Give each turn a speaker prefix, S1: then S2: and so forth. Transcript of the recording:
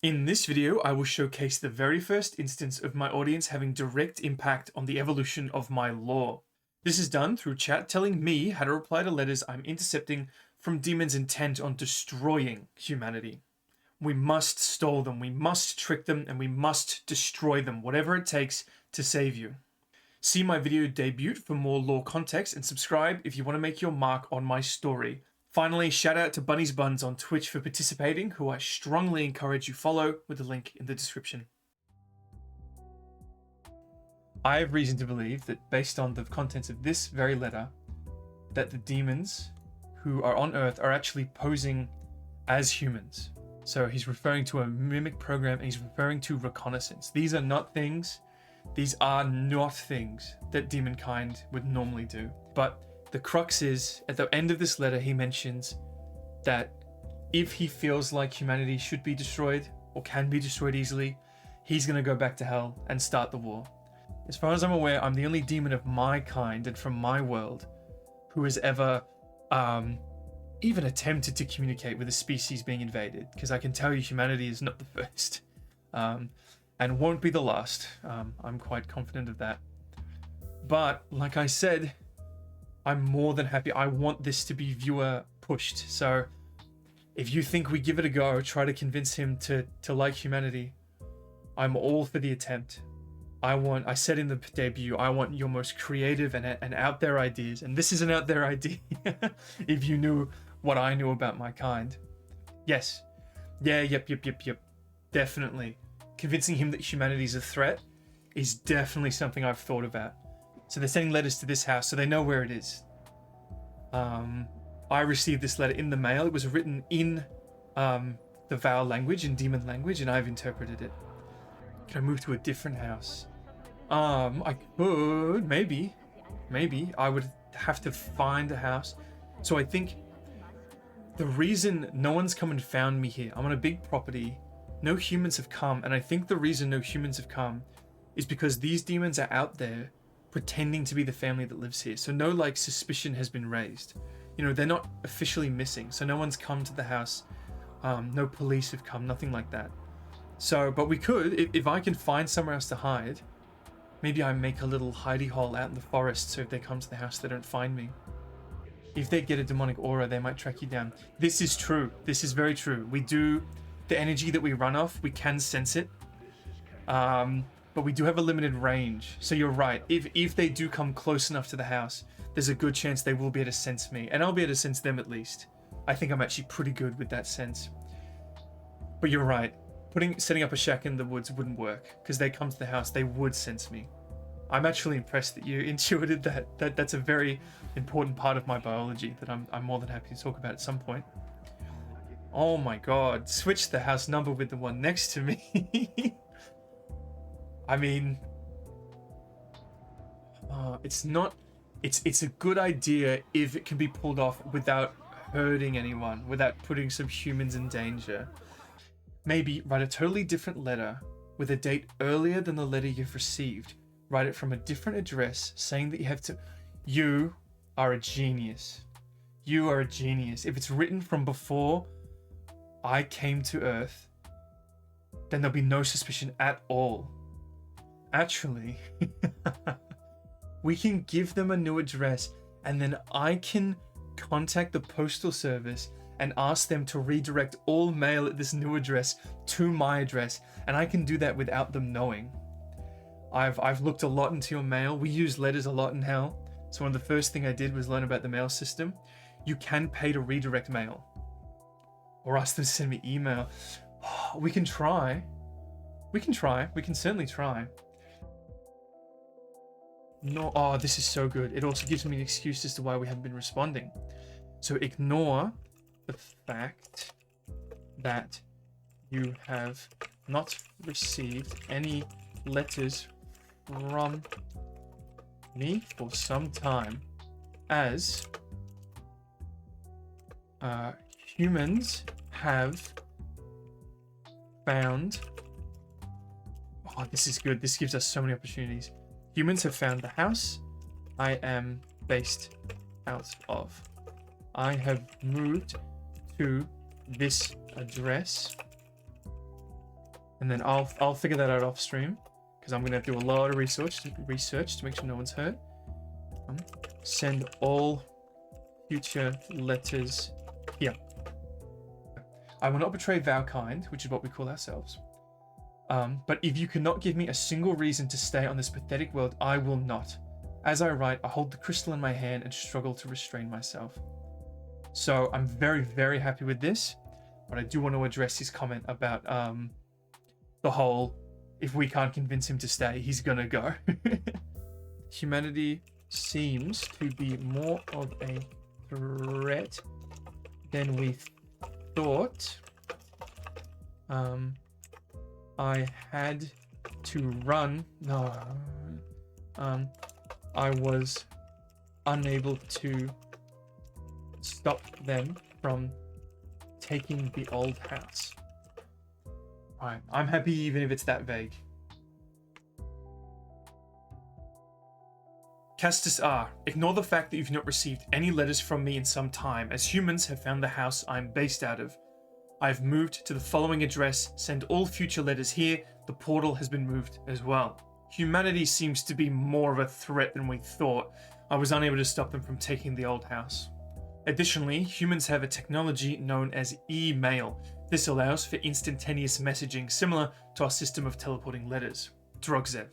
S1: In this video, I will showcase the very first instance of my audience having direct impact on the evolution of my lore. This is done through chat telling me how to reply to letters I'm intercepting from demons intent on destroying humanity. We must stall them, we must trick them, and we must destroy them, whatever it takes to save you. See my video debut for more lore context and subscribe if you want to make your mark on my story. Finally, shout out to Bunny's Buns on Twitch for participating, who I strongly encourage you follow with the link in the description. I have reason to believe that based on the contents of this very letter, that the demons who are on Earth are actually posing as humans. So he's referring to a mimic program and he's referring to reconnaissance. These are not things that demonkind would normally do. But the crux is, at the end of this letter, he mentions that if he feels like humanity should be destroyed or can be destroyed easily, he's going to go back to hell and start the war. As far as I'm aware, I'm the only demon of my kind and from my world who has ever even attempted to communicate with a species being invaded, because I can tell you humanity is not the first and won't be the last. I'm quite confident of that. But like I said, I'm more than happy. I want this to be viewer pushed. So if you think we give it a go, try to convince him to like humanity, I'm all for the attempt. I said in the debut, I want your most creative and out there ideas. And this is an out there idea. If you knew what I knew about my kind. Yes. Yeah, yep. Definitely. Convincing him that humanity is a threat is definitely something I've thought about. So they're sending letters to this house, so they know where it is. I received this letter in the mail. It was written in the Vow language, in demon language, and I've interpreted it. Can I move to a different house? I could, maybe. I would have to find a house. So I think the reason no one's come and found me here, I'm on a big property, no humans have come, and I think the reason no humans have come is because these demons are out there pretending to be the family that lives here. So no suspicion has been raised. You know, they're not officially missing. So no one's come to the house. No police have come, nothing like that. So, but we could, if I can find somewhere else to hide, maybe I make a little hidey hole out in the forest so if they come to the house, they don't find me. If they get a demonic aura, they might track you down. This is true. This is very true. We do, the energy that we run off, we can sense it. But we do have a limited range. So you're right. If they do come close enough to the house, there's a good chance they will be able to sense me. And I'll be able to sense them at least. I think I'm actually pretty good with that sense. But you're right. Setting up a shack in the woods wouldn't work. Because they come to the house, they would sense me. I'm actually impressed that you intuited that. That's a very important part of my biology that I'm more than happy to talk about at some point. Oh my god. Switch the house number with the one next to me. I mean, it's a good idea if it can be pulled off without hurting anyone, without putting some humans in danger. Maybe write a totally different letter with a date earlier than the letter you've received. Write it from a different address saying that you have to... You are a genius. You are a genius. If it's written from before I came to Earth, then there'll be no suspicion at all. Actually, we can give them a new address and then I can contact the postal service and ask them to redirect all mail at this new address to my address, and I can do that without them knowing. I've looked a lot into your mail. We use letters a lot in Hell, so one of the first thing I did was learn about the mail system. You can pay to redirect mail or ask them to send me email. We can try. We can certainly try. No, oh, this is so good. It also gives me an excuse as to why we haven't been responding. So ignore the fact that you have not received any letters from me for some time, as humans have found... Oh, this is good. This gives us so many opportunities. Humans have found the house I am based out of. I have moved to this address And then I'll figure that out off stream, because I'm gonna do a lot of research to make sure no one's hurt. Send all future letters here. I will not betray Valkind, which is what we call ourselves. But if you cannot give me a single reason to stay on this pathetic world, I will not. As I write, I hold the crystal in my hand and struggle to restrain myself. So I'm very, very happy with this, but I do want to address his comment about the whole, if we can't convince him to stay, he's gonna go. Humanity seems to be more of a threat than we thought. I had to run. No. I was unable to stop them from taking the old house. Right. I'm happy even if it's that vague. Castus R. Ignore the fact that you've not received any letters from me in some time, as humans have found the house I'm based out of. I've moved to the following address. Send all future letters here. The portal has been moved as well. Humanity seems to be more of a threat than we thought. I was unable to stop them from taking the old house. Additionally, humans have a technology known as email. This allows for instantaneous messaging, similar to our system of teleporting letters. Jozef.